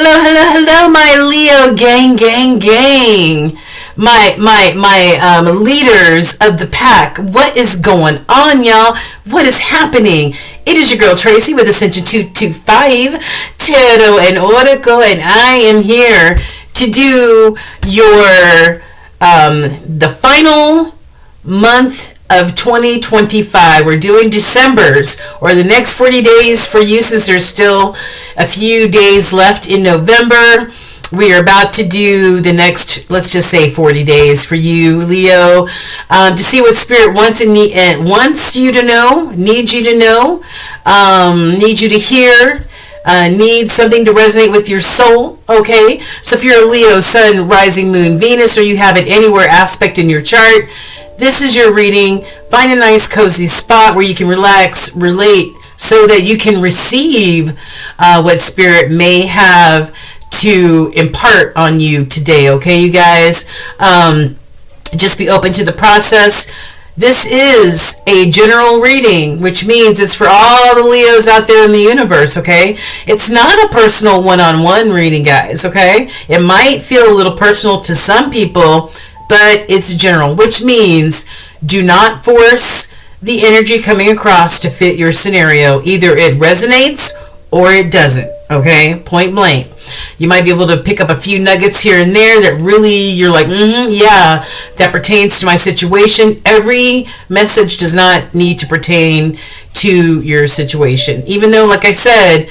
Hello, hello, hello, my Leo gang, gang, gang. My leaders of the pack. What is going on, y'all? What is happening? It is your girl Tracy with Ascension 225 Tarot and Oracle, and I am here to do your the final month of 2025. We're doing December's, or the next 40 days for you, since there's still a few days left in November. We are about to do the next, let's just say 40 days for you, Leo, to see what Spirit wants and wants you to know, needs you to know, needs you to hear, needs something to resonate with your soul, okay? So if you're a Leo, Sun, Rising, Moon, Venus, or you have it anywhere aspect in your chart, this is your reading. Find a nice cozy spot where you can relax, relate, so that you can receive what Spirit may have to impart on you today, okay, you guys? Just be open to the process. This is a general reading, which means it's for all the Leos out there in the universe, okay? It's not a personal one-on-one reading, guys, okay? It might feel a little personal to some people, but it's general, which means do not force the energy coming across to fit your scenario. Either it resonates or it doesn't, okay? Point blank. You might be able to pick up a few nuggets here and there that really you're like, yeah, that pertains to my situation. Every message does not need to pertain to your situation. Even though, like I said,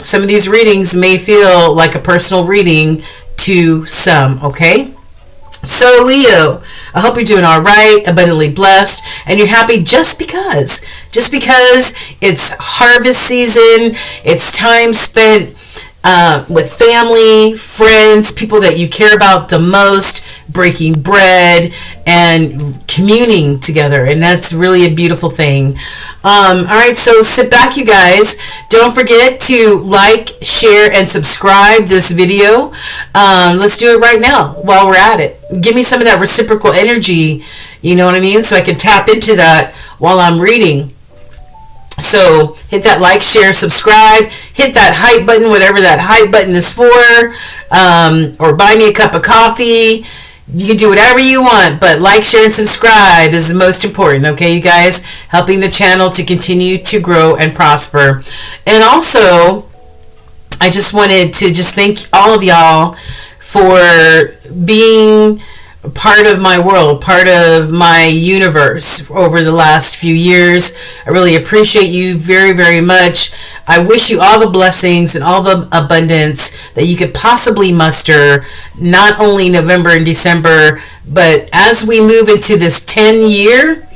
some of these readings may feel like a personal reading to some, okay? So Leo, I hope you're doing all right, abundantly blessed, and you're happy just because it's harvest season. It's time spent with family, friends, people that you care about the most, breaking bread and communing together, and that's really a beautiful thing. All right, so sit back, you guys. Don't forget to like, share, and subscribe this video. Let's do it right now while we're at it. Give me some of that reciprocal energy, you know what I mean, so I can tap into that while I'm reading. So hit that like, share, subscribe, hit that hype button, whatever that hype button is for, or buy me a cup of coffee. You can do whatever you want, but like, share, and subscribe is the most important, okay, you guys? Helping the channel to continue to grow and prosper. And also, I just wanted to thank all of y'all for being part of my world, part of my universe over the last few years. I really appreciate you very, very much. I wish you all the blessings and all the abundance that you could possibly muster, not only November and December, but as we move into this 10-year,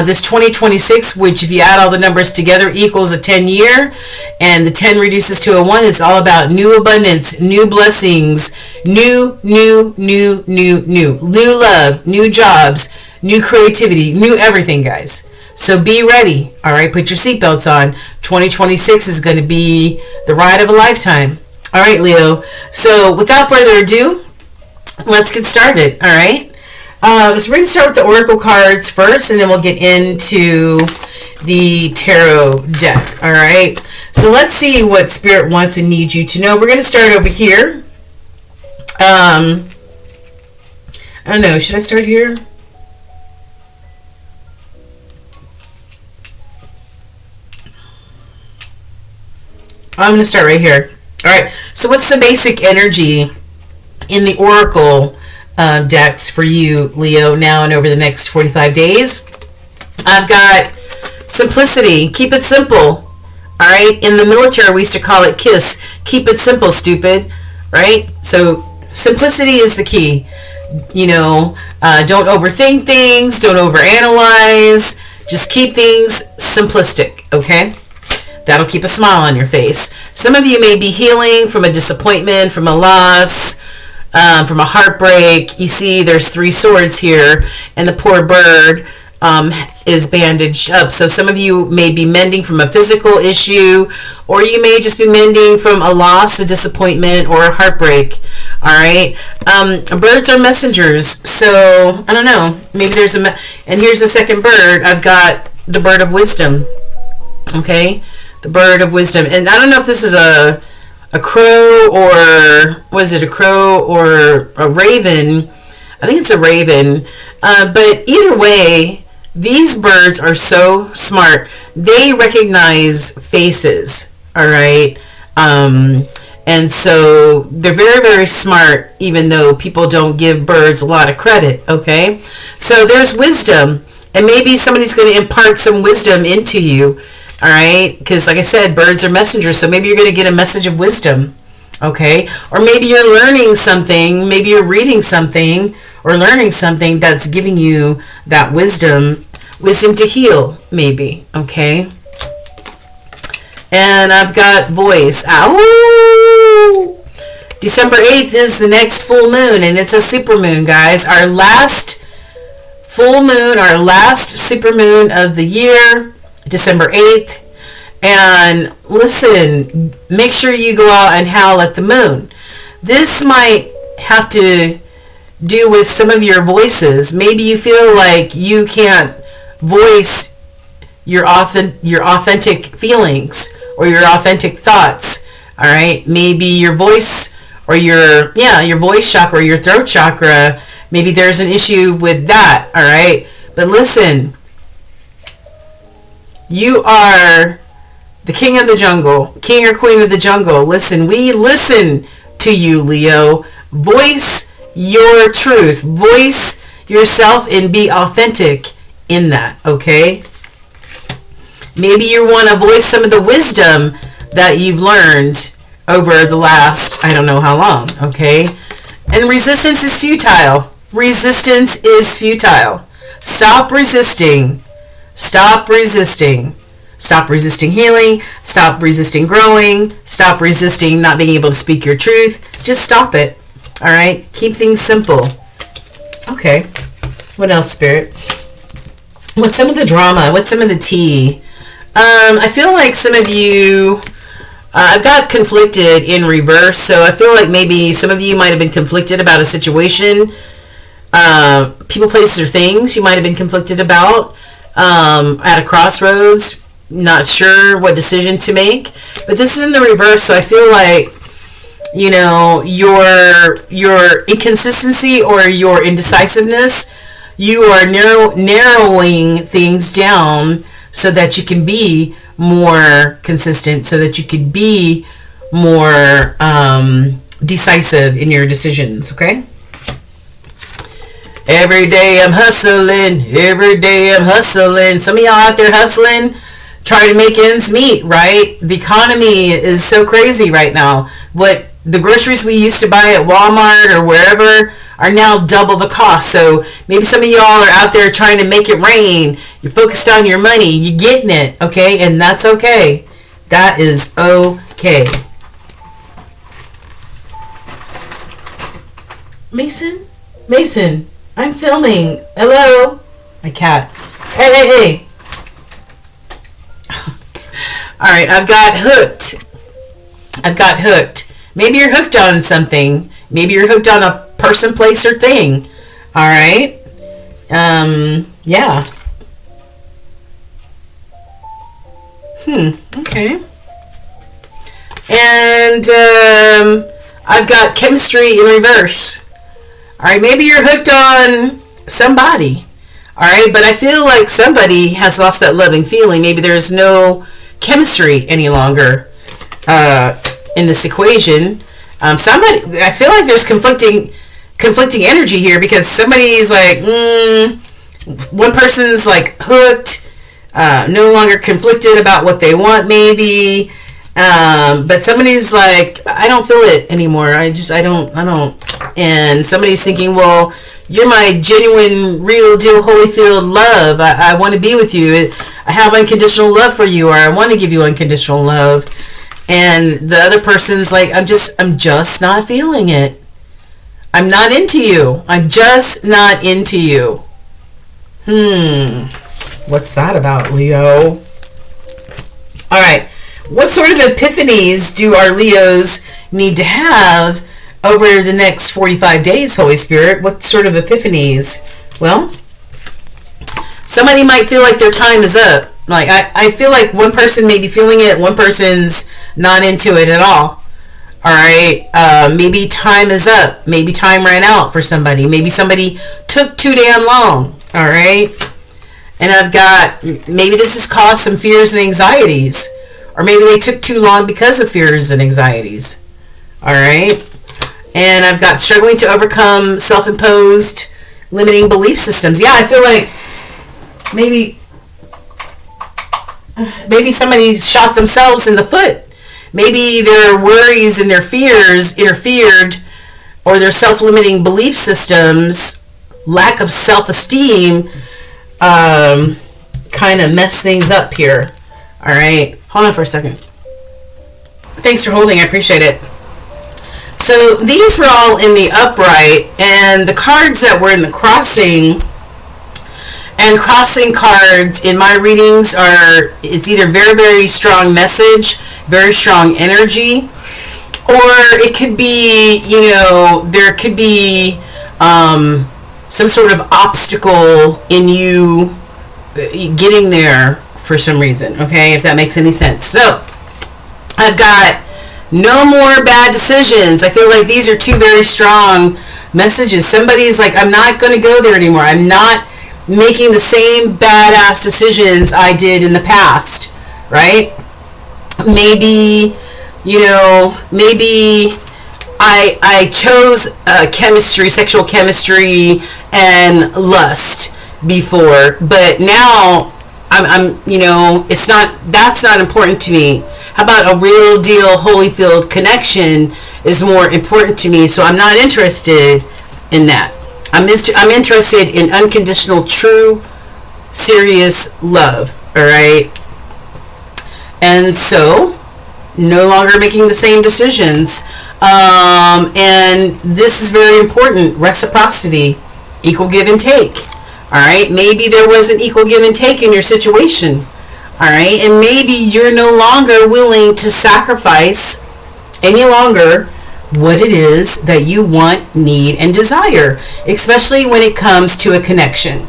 this 2026, which if you add all the numbers together equals a 10-year, and the 10 reduces to a 1, it's all about new abundance, new blessings, new love, new jobs, new creativity, new everything, guys. So be ready, all right? Put your seatbelts on. 2026 is going to be the ride of a lifetime. All right, Leo. So without further ado, let's get started, all right? So we're going to start with the Oracle cards first, and then we'll get into the Tarot deck, all right? So let's see what Spirit wants and needs you to know. We're going to start over here. I don't know. Should I start here? I'm going to start right here. All right. So what's the basic energy in the Oracle decks for you, Leo, now and over the next 45 days? I've got simplicity. Keep it simple. All right. In the military, we used to call it KISS. Keep it simple, stupid. Right? So simplicity is the key. You know, don't overthink things. Don't overanalyze. Just keep things simplistic. Okay? That'll keep a smile on your face. Some of you may be healing from a disappointment, from a loss, from a heartbreak. You see there's 3 swords here, and the poor bird is bandaged up. So some of you may be mending from a physical issue, or you may just be mending from a loss, a disappointment, or a heartbreak. All right. Birds are messengers. So I don't know. Maybe there's and here's the second bird. I've got the bird of wisdom. Okay. The bird of wisdom. And I don't know if this is a a crow, or was it a crow or a raven? I think it's a raven. But either way, these birds are so smart. They recognize faces, all right? And so they're very, very smart, even though people don't give birds a lot of credit, okay? So there's wisdom, and maybe somebody's going to impart some wisdom into you, all right? Because like I said, birds are messengers, so maybe you're going to get a message of wisdom, okay? Or maybe you're learning something, maybe you're reading something or learning something that's giving you that wisdom to heal, maybe, okay? And I've got voice. Ow! December 8th is the next full moon, and it's a super moon, guys. Our last full moon, our last super moon of the year, December 8th. And listen, make sure you go out and howl at the moon. This might have to do with some of your voices. Maybe you feel like you can't voice your authentic feelings or your authentic thoughts. All right, maybe your voice or your voice chakra or your throat chakra, maybe there's an issue with that. All right, but listen, you are the king of the jungle, king or queen of the jungle. Listen, we listen to you, Leo. Voice your truth, voice yourself, and be authentic in that, okay? Maybe you want to voice some of the wisdom that you've learned over the last, I don't know how long, okay? And resistance is futile. Resistance is futile. Stop resisting. Stop resisting. Stop resisting healing. Stop resisting growing. Stop resisting not being able to speak your truth. Just stop it, all right? Keep things simple. Okay. What else, Spirit? What's some of the drama? What's some of the tea? I feel like some of you, I've got conflicted in reverse, so I feel like maybe some of you might have been conflicted about a situation, people, places, or things you might have been conflicted about, at a crossroads, not sure what decision to make. But this is in the reverse, so I feel like, you know, your inconsistency or your indecisiveness, you are narrowing things down so that you can be more consistent, so that you can be more decisive in your decisions, okay? Every day I'm hustling. Every day I'm hustling. Some of y'all out there hustling, trying to make ends meet, right? The economy is so crazy right now. What the groceries we used to buy at Walmart or wherever are now double the cost. So maybe some of y'all are out there trying to make it rain. You're focused on your money. You're getting it, okay? And that's okay. That is okay. Mason, I'm filming. Hello? My cat. Hey. All right, I've got hooked. Maybe you're hooked on something. Maybe you're hooked on a person, place, or thing. All right. Yeah. Okay. And I've got chemistry in reverse. All right. Maybe you're hooked on somebody. All right. But I feel like somebody has lost that loving feeling. Maybe there's no chemistry any longer in this equation. Somebody, I feel like there's conflicting energy here, because somebody's like, one person's like hooked, no longer conflicted about what they want, maybe, but somebody's like, I don't feel it anymore. I don't. And somebody's thinking, well, you're my genuine, real deal, Holyfield love. I want to be with you. I have unconditional love for you, or I want to give you unconditional love. And the other person's like, I'm just not feeling it. I'm not into you. I'm just not into you. What's that about, Leo? All right. What sort of epiphanies do our Leos need to have over the next 45 days, Holy Spirit? What sort of epiphanies? Well, somebody might feel like their time is up. Like, I feel like one person may be feeling it, one person's not into it at all. All right. Maybe time is up. Maybe time ran out for somebody. Maybe somebody took too damn long. All right. And I've got, maybe this has caused some fears and anxieties. Or maybe they took too long because of fears and anxieties. All right. And I've got struggling to overcome self-imposed limiting belief systems. Yeah, I feel like maybe somebody shot themselves in the foot. Maybe their worries and their fears interfered, or their self-limiting belief systems, lack of self-esteem, kind of mess things up here. All right. Hold on for a second. Thanks for holding. I appreciate it. So these were all in the upright, and the cards that were in the crossing, and crossing cards in my readings are, it's either very, very strong message, very strong energy, or it could be, you know, there could be some sort of obstacle in you getting there for some reason, okay, if that makes any sense. So I've got no more bad decisions. I feel like these are two very strong messages. Somebody's like, I'm not going to go there anymore. I'm not making the same badass decisions I did in the past, right? Maybe, you know, maybe I chose chemistry, sexual chemistry, and lust before, but now I'm, you know, that's not important to me. How about a real deal Holyfield connection is more important to me, so I'm not interested in that. I'm interested in unconditional, true, serious love, all right? And so, no longer making the same decisions. And this is very important, reciprocity, equal give and take. All right, maybe there was an equal give and take in your situation. All right, and maybe you're no longer willing to sacrifice any longer what it is that you want, need, and desire, especially when it comes to a connection.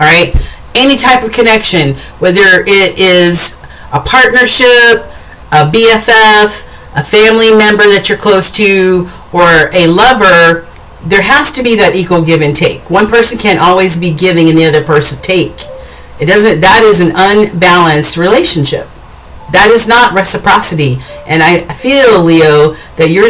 All right, any type of connection, whether it is a partnership, a BFF, a family member that you're close to, or a lover, there has to be that equal give and take. One person can't always be giving and the other person take. That is an unbalanced relationship. That is not reciprocity. And I feel, Leo, that you're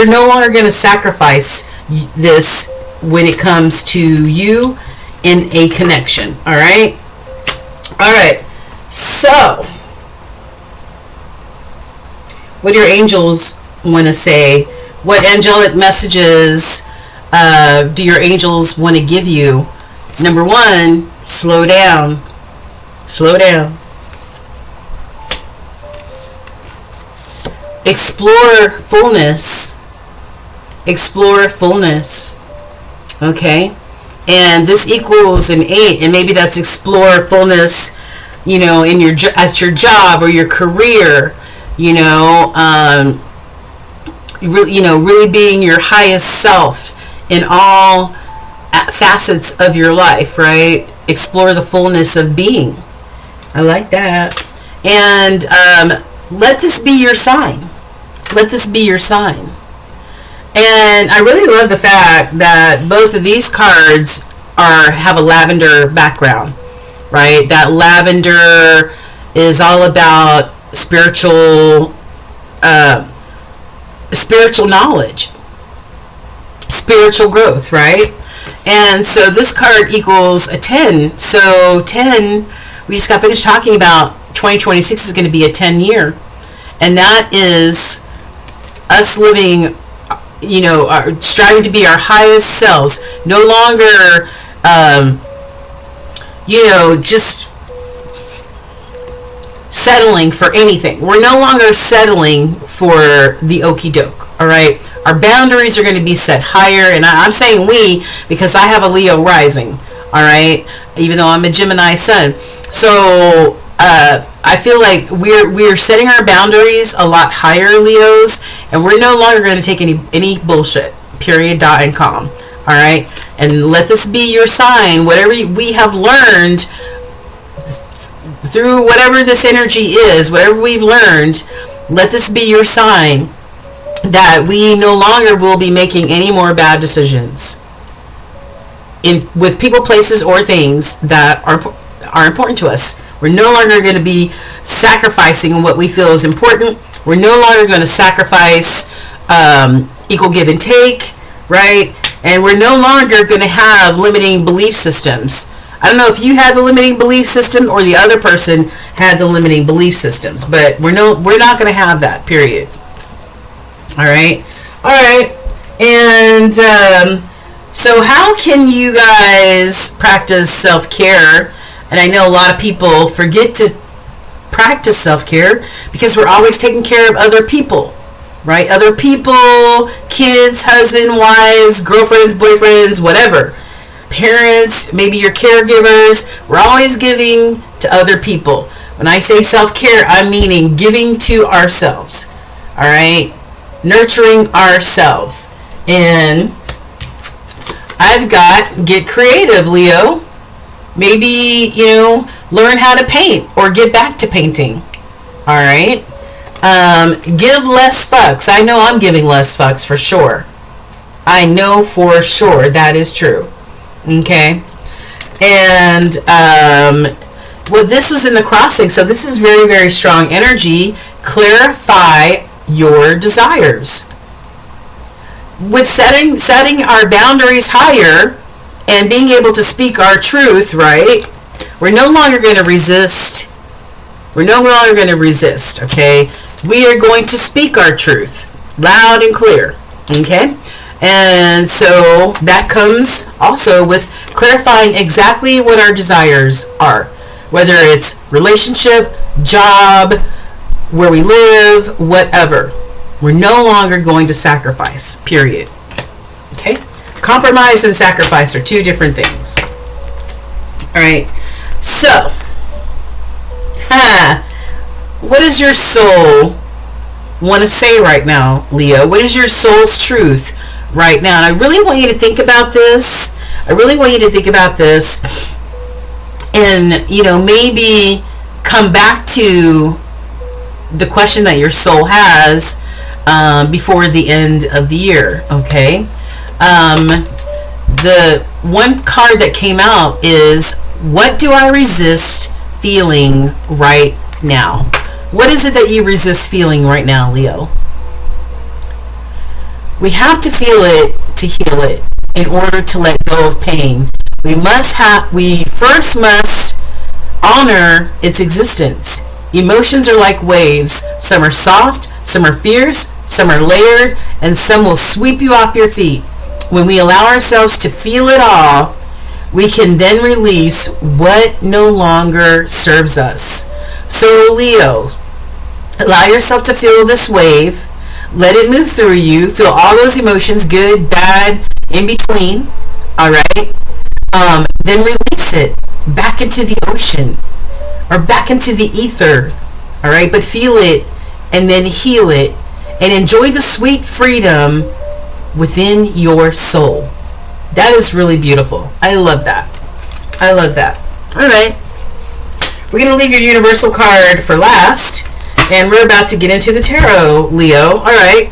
no longer going to sacrifice this when it comes to you in a connection. All right? All right. So, what do your angels want to say? What angelic messages do your angels want to give you? Number one, slow down. Slow down. Explore fullness. Explore fullness. Okay? And this equals an 8, and maybe that's explore fullness, you know, in at your job or your career, you know, really being your highest self in all facets of your life, right? Explore the fullness of being. I like that. And let this be your sign. Let this be your sign. And I really love the fact that both of these cards have a lavender background, right? That lavender is all about spiritual knowledge, spiritual growth, right? And so this card equals a 10. So 10, we just got finished talking about 2026 is going to be a 10 year. And that is us living, you know, striving to be our highest selves. No longer, you know, just settling for anything. We're no longer settling for the okie doke. All right. Our boundaries are going to be set higher. And I'm saying we, because I have a Leo rising. All right. Even though I'm a Gemini sun. So, I feel like we're setting our boundaries a lot higher, Leos, and we're no longer going to take any bullshit. Period. Dot and com. All right. And let this be your sign. Whatever we have learned through whatever this energy is, whatever we've learned, let this be your sign that we no longer will be making any more bad decisions with people, places, or things that are important to us. We're no longer going to be sacrificing what we feel is important. We're no longer going to sacrifice equal give and take, right? And we're no longer going to have limiting belief systems. I don't know if you had the limiting belief system or the other person had the limiting belief systems, but we're not going to have that, period. All right. And so how can you guys practice self-care? And I know a lot of people forget to practice self-care because we're always taking care of other people, right? Other people, kids, husband, wives, girlfriends, boyfriends, whatever. Parents, maybe your caregivers. We're always giving to other people. When I say self-care, I'm meaning giving to ourselves. All right? Nurturing ourselves. And I've got get creative, Leo. Maybe, learn how to paint or get back to painting. All right? Give less fucks. I know I'm giving less fucks for sure. I know for sure that is true. Okay? And, this was in the crossing, so this is very, very strong energy. Clarify your desires. With setting our boundaries higher and being able to speak our truth, right? We're no longer going to resist. Okay? We are going to speak our truth loud and clear. Okay? And so that comes also with clarifying exactly what our desires are. Whether it's relationship, job, where we live, whatever. We're no longer going to sacrifice, period. Okay? Compromise and sacrifice are two different things. All right. So, what does your soul want to say right now, Leo? What is your soul's truth right now? And I really want you to think about this. And, maybe come back to the question that your soul has before the end of the year, okay? The one card that came out is, what do I resist feeling right now? What is it that you resist feeling right now, Leo? We have to feel it to heal it in order to let go of pain. We first must honor its existence. Emotions are like waves. Some are soft, some are fierce, some are layered, and some will sweep you off your feet. When we allow ourselves to feel it all, we can then release what no longer serves us. So, Leo, allow yourself to feel this wave. Let it move through you. Feel all those emotions, good, bad, in between. All right? Then release it back into the ocean or back into the ether. All right? But feel it and then heal it and enjoy the sweet freedom within your soul. That is really beautiful. I love that. All right. We're going to leave your universal card for last. And we're about to get into the tarot, Leo. All right.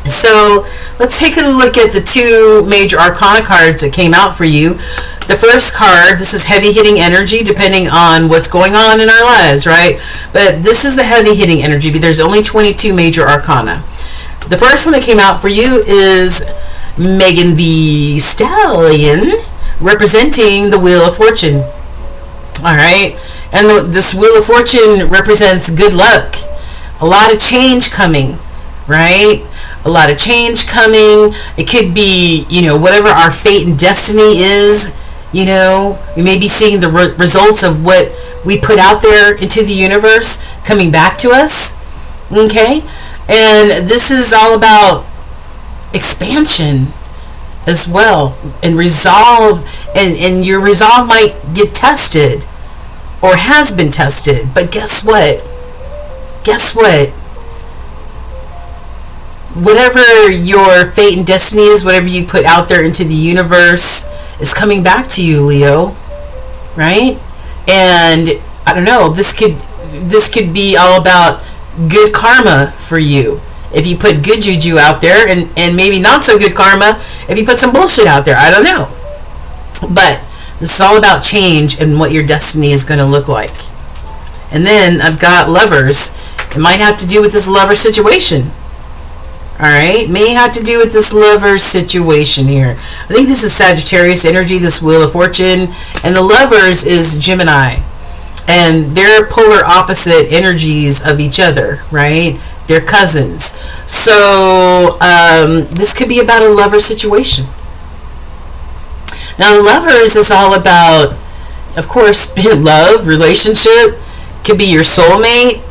So let's take a look at the two major arcana cards that came out for you. The first card, this is heavy-hitting energy depending on what's going on in our lives, right? But this is the heavy-hitting energy. There's only 22 major arcana. The first one that came out for you is Megan the Stallion, representing the Wheel of Fortune. All right? And this Wheel of Fortune represents good luck. A lot of change coming, right? A lot of change coming. It could be, whatever our fate and destiny is. We may be seeing the results of what we put out there into the universe coming back to us. Okay? And this is all about expansion as well. And resolve. And your resolve might get tested. Or has been tested. But guess what? Whatever your fate and destiny is, whatever you put out there into the universe, is coming back to you, Leo. Right? And I don't know, this could be all about good karma for you. if you put good juju out there, and maybe not so good karma if you put some bullshit out there. I don't know. But this is all about change and what your destiny is going to look like. And then I've got Lovers. It might have to do with this lover situation. Alright? May have to do with this lover situation here. I think this is Sagittarius energy, this Wheel of Fortune. And the Lovers is Gemini. And they're polar opposite energies of each other, right? They're cousins. So this could be about a lover situation. Now, the Lovers is all about, of course, love, relationship. Could be your soulmate.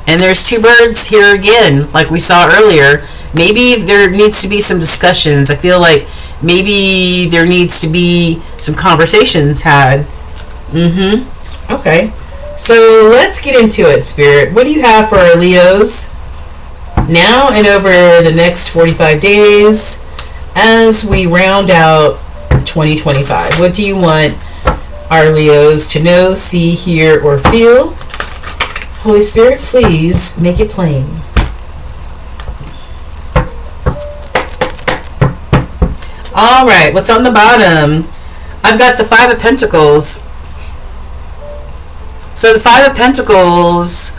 And there's two birds here again, like we saw earlier. Maybe there needs to be some discussions. I feel like maybe there needs to be some conversations had. Okay. So let's get into it, Spirit. What do you have for our Leos now and over the next 45 days as we round out 2025? What do you want our Leos to know, see, hear, or feel? Holy Spirit, please make it plain. All right, what's on the bottom? I've got the Five of Pentacles. So the Five of Pentacles,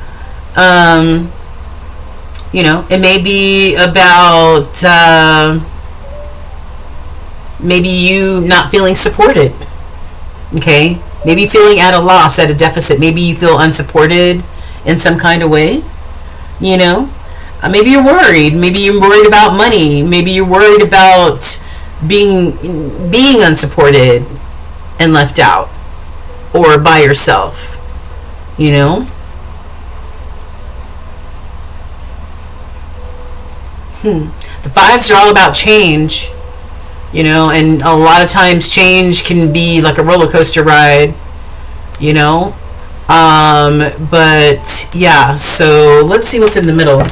you know, it may be about maybe you not feeling supported. Okay? Maybe feeling at a loss, at a deficit. Maybe you feel unsupported in some kind of way. You know? Maybe you're worried. Maybe you're worried about money. Maybe you're worried about being unsupported and left out. Or by yourself. You know? The fives are all about change. You know, and a lot of times change can be like a roller coaster ride. You know? But yeah, so let's see what's in the middle.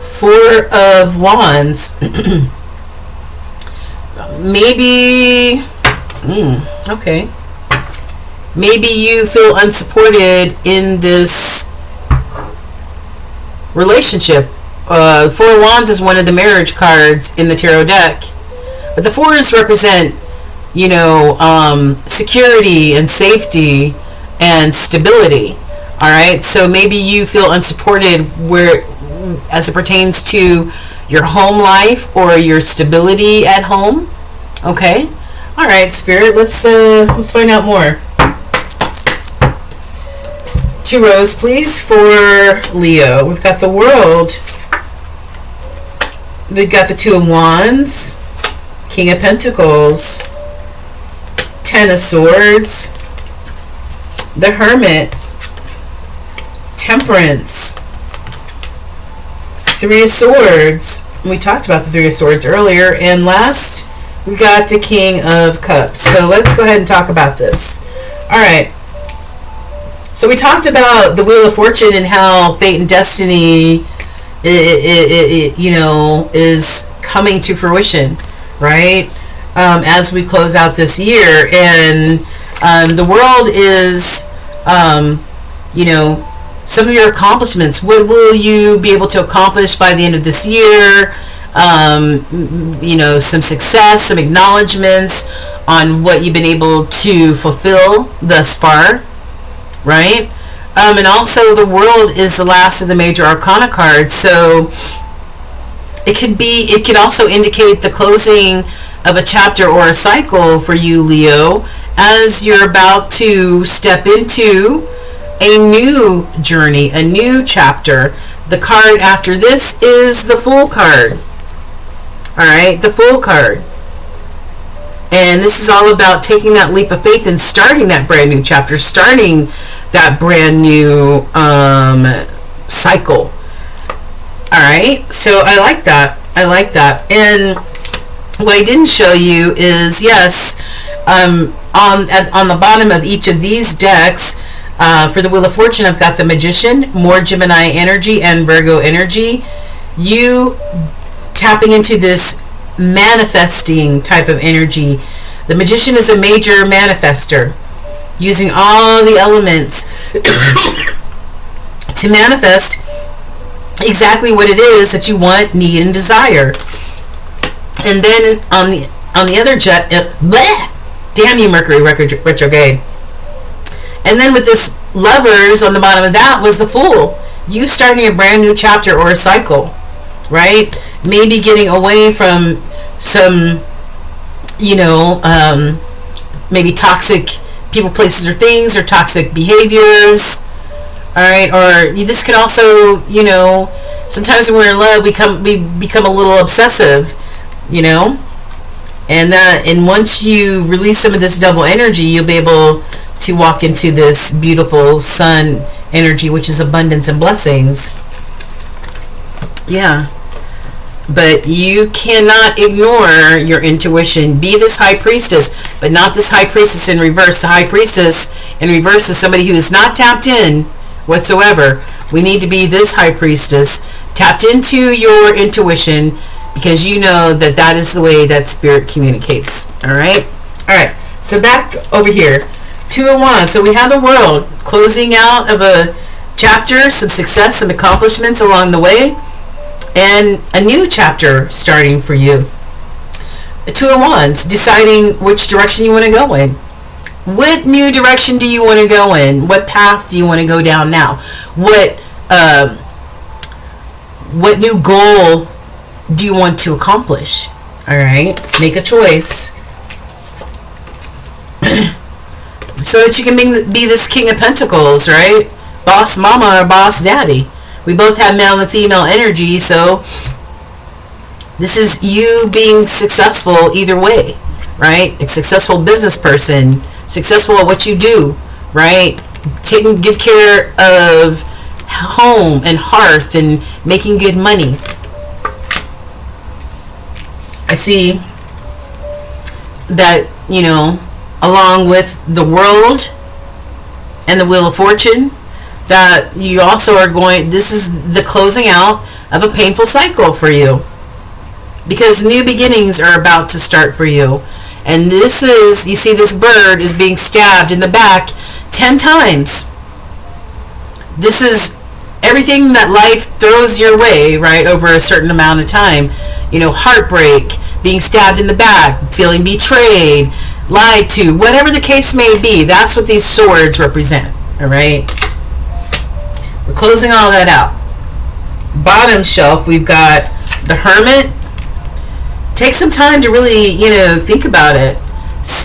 Four of Wands. Maybe okay. Maybe you feel unsupported in this relationship. Four of Wands is one of the marriage cards in the tarot deck. But the fours represent, you know, security and safety and stability. Alright, so maybe you feel unsupported where, as it pertains to your home life or your stability at home. Okay. Alright, Spirit, let's find out more. Two rows, please, for Leo. We've got the World. We've got the Two of Wands, King of Pentacles, Ten of Swords, the Hermit, Temperance, Three of Swords. We talked about the Three of Swords earlier. And last, we got the King of Cups. So let's go ahead and talk about this. Alright. So we talked about the Wheel of Fortune and how fate and destiny, you know, is coming to fruition, right? As we close out this year. And the World is, you know, some of your accomplishments. What will you be able to accomplish by the end of this year? You know, some success, some acknowledgments on what you've been able to fulfill thus far, right? And also the World is the last of the major arcana cards, so it could also indicate the closing of a chapter or a cycle for you, Leo, as you're about to step into a new journey, a new chapter. The card after this is the Fool card. Alright, the Fool card. And this is all about taking that leap of faith and starting that brand new chapter, starting that brand new cycle. Alright, so I like that. I like that. And what I didn't show you is, yes, on the bottom of each of these decks, for the Wheel of Fortune, I've got the Magician, more Gemini energy, and Virgo energy. You tapping into this manifesting type of energy, The Magician is a major manifester, using all the elements to manifest exactly what it is that you want, need, and desire. And then on the other jet, damn you, Mercury retrograde. And then with this Lovers on the bottom of that was the Fool. You starting a brand new chapter or a cycle, right? Maybe getting away from some, maybe toxic people, places, or things, or toxic behaviors. All right, or this can also, sometimes when we're in love, we become a little obsessive, and once you release some of this double energy, you'll be able to walk into this beautiful sun energy, which is abundance and blessings. Yeah. But you cannot ignore your intuition. Be this High Priestess, but not this High Priestess in reverse. The High Priestess in reverse is somebody who is not tapped in whatsoever. We need to be this High Priestess, tapped into your intuition, because you know that is the way that Spirit communicates. All right? All right. So back over here. 2 of Wands. So we have the World closing out of a chapter, some success, some accomplishments along the way, and a new chapter starting for you. 2 of Wands, deciding which direction you want to go in. What new direction do you want to go in? What path do you want to go down now? What new goal do you want to accomplish? All right, make a choice. So that you can be this King of Pentacles, right? Boss mama or boss daddy. We both have male and female energy, so this is you being successful either way, right? A successful business person, successful at what you do, right? Taking good care of home and hearth and making good money. I see that, along with the World and the Wheel of Fortune, that you also are this is the closing out of a painful cycle for you, because new beginnings are about to start for you. And this is, you see this bird is being stabbed in the back 10 times. This is everything that life throws your way, right, over a certain amount of time. Heartbreak, being stabbed in the back, feeling betrayed, lied to, whatever the case may be. That's what these swords represent. All right, we're closing all that out. Bottom shelf, we've got the Hermit. Take some time to really, think about it,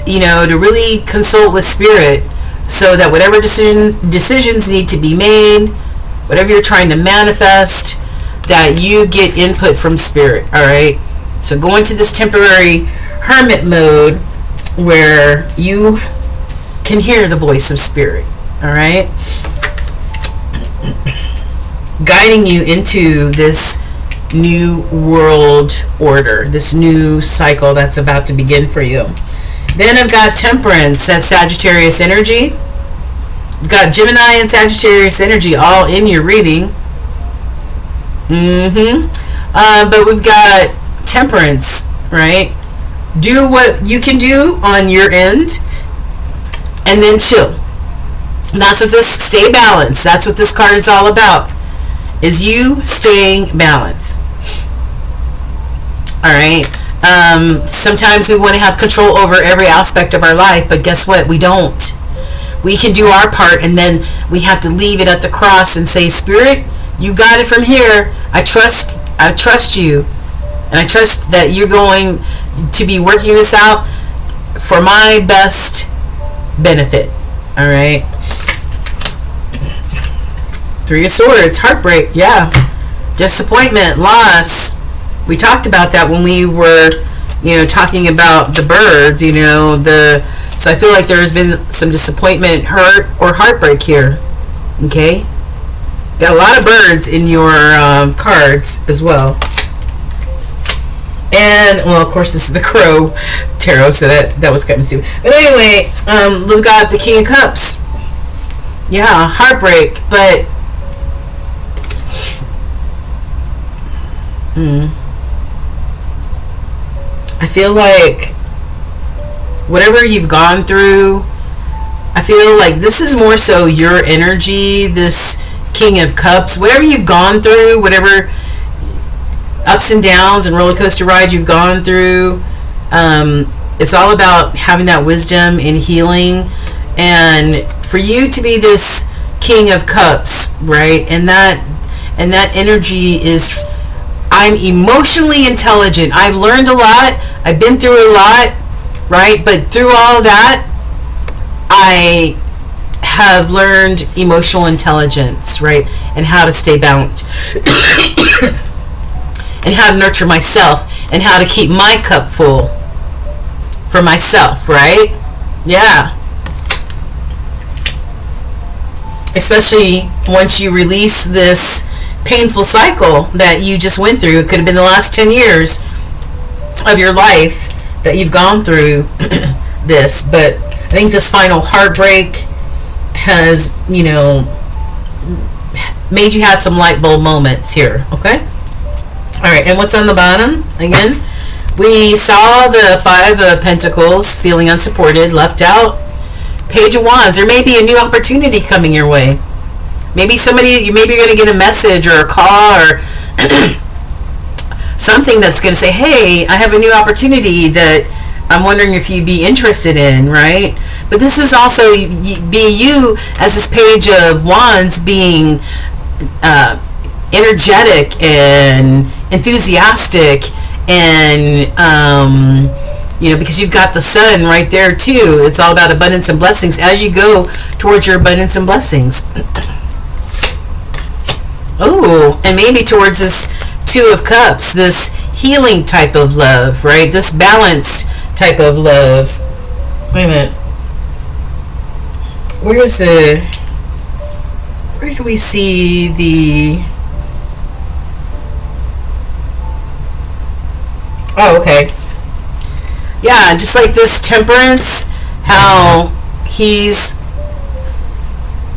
to really consult with Spirit, so that whatever decisions need to be made, whatever you're trying to manifest, that you get input from Spirit. All right, so go into this temporary Hermit mode where you can hear the voice of Spirit. All right, guiding you into this new world order, this new cycle that's about to begin for you. Then I've got Temperance, that's Sagittarius energy. We've got Gemini and Sagittarius energy all in your reading. But we've got Temperance, right? Do what you can do on your end, and then chill. That's what this, stay balanced. That's what this card is all about, is you staying balanced. All right. Sometimes we want to have control over every aspect of our life, but guess what? We don't. We can do our part, and then we have to leave it at the cross and say, Spirit, you got it from here. I trust you, and I trust that you're going to be working this out for my best benefit. All right. 3 of Swords, heartbreak, yeah. Disappointment, loss. We talked about that when we were, talking about the birds, so I feel like there's been some disappointment, hurt, or heartbreak here. Okay? Got a lot of birds in your cards as well. And, well, of course, this is the Crow Tarot, so that was kind of stupid. But anyway, we've got the King of Cups. Yeah, heartbreak, but I feel like whatever you've gone through, I feel like this is more so your energy, this King of Cups, whatever you've gone through, whatever ups and downs and roller coaster ride you've gone through, it's all about having that wisdom and healing. And for you to be this King of Cups, right? And that energy is, I'm emotionally intelligent. I've learned a lot. I've been through a lot, right? But through all that, I have learned emotional intelligence, right? And how to stay balanced. And how to nurture myself. And how to keep my cup full for myself, right? Yeah. Especially once you release this painful cycle that you just went through. It could have been the last 10 years of your life that you've gone through this. But I think this final heartbreak has, made you have some light bulb moments here. Okay? Alright, and what's on the bottom? Again, we saw the Five of Pentacles, feeling unsupported, left out. Page of Wands. There may be a new opportunity coming your way. Maybe you're going to get a message or a call or something that's going to say, hey, I have a new opportunity that I'm wondering if you'd be interested in, right? But this is also be you as this Page of Wands being energetic and enthusiastic and because you've got the sun right there too. It's all about abundance and blessings as you go towards your abundance and blessings. Oh, and maybe towards this Two of Cups, this healing type of love, right? This balanced type of love. Wait a minute. Where do we see the... Oh, okay. Yeah, just like this Temperance, how he's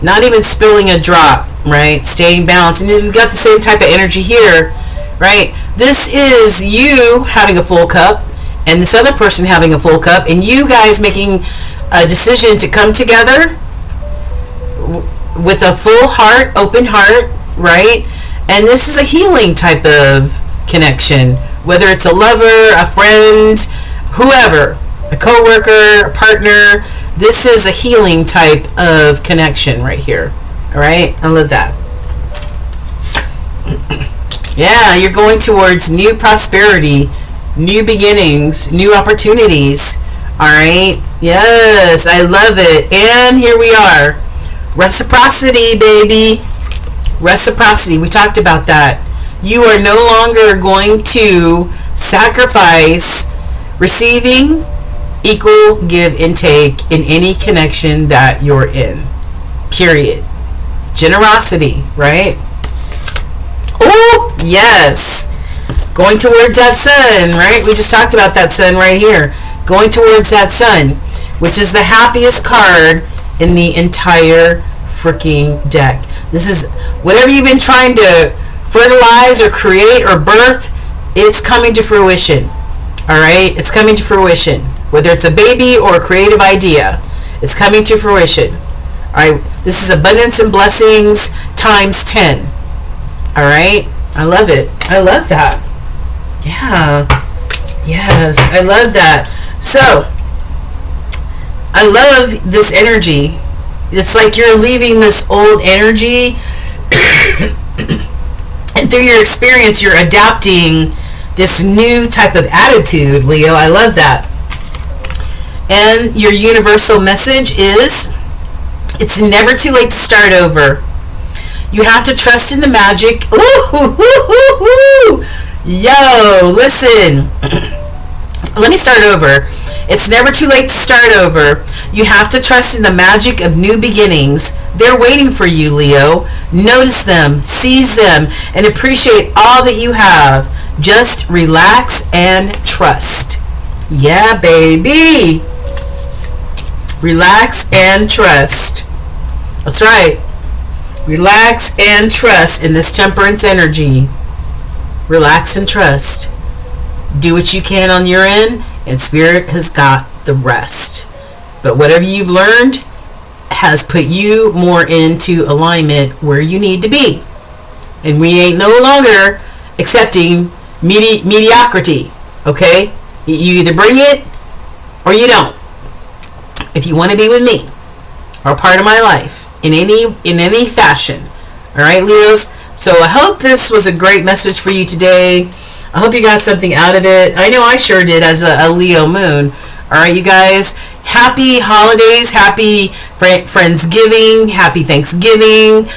not even spilling a drop, right? Staying balanced. And we've got the same type of energy here, right? This is you having a full cup and this other person having a full cup, and you guys making a decision to come together with a full heart, open heart, right? And this is a healing type of connection, whether it's a lover, a friend, whoever, a coworker, a partner. This is a healing type of connection right here. All right, I love that. Yeah, you're going towards new prosperity, new beginnings, new opportunities. All right, yes, I love it. And here we are, reciprocity, baby. Reciprocity. We talked about that. You are no longer going to sacrifice. Receiving equal give and take in any connection that you're in. Period. Generosity, right? Oh, yes. Going towards that sun, right? We just talked about that sun right here. Going towards that sun, which is the happiest card in the entire freaking deck. This is whatever you've been trying to fertilize or create or birth, it's coming to fruition. All right, it's coming to fruition. Whether it's a baby or a creative idea, it's coming to fruition. All right, this is abundance and blessings times 10. All right, I love it. I love that. Yeah, yes, I love that. So, I love this energy. It's like you're leaving this old energy, and through your experience, you're adapting this new type of attitude, Leo. I love that. And your universal message is, it's never too late to start over. You have to trust in the magic. Ooh, yo, listen. Let me start over. It's never too late to start over. You have to trust in the magic of new beginnings. They're waiting for you, Leo. Notice them, seize them, and appreciate all that you have. Just relax and trust. Yeah, baby. Relax and trust. That's right. Relax and trust in this Temperance energy. Relax and trust. Do what you can on your end, and Spirit has got the rest. But whatever you've learned has put you more into alignment where you need to be. And we ain't no longer accepting mediocrity, okay? You either bring it or you don't. If you want to be with me or part of my life in any fashion, all right, Leos? So I hope this was a great message for you today. I hope you got something out of it. I know I sure did as a Leo moon. All right, you guys. Happy holidays. Happy Friendsgiving. Happy Thanksgiving.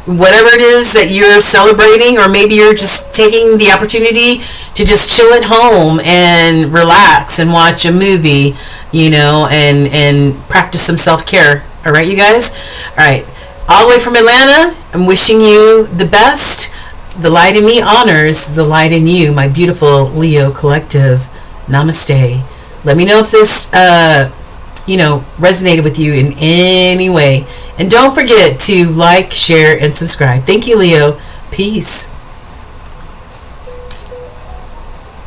Whatever it is that you're celebrating, or maybe you're just taking the opportunity to just chill at home and relax and watch a movie, and practice some self-care. All right, you guys? All right. All the way from Atlanta, I'm wishing you the best. The light in me honors the light in you, my beautiful Leo collective. Namaste. Let me know if this, resonated with you in any way. And don't forget to like, share, and subscribe. Thank you, Leo. Peace.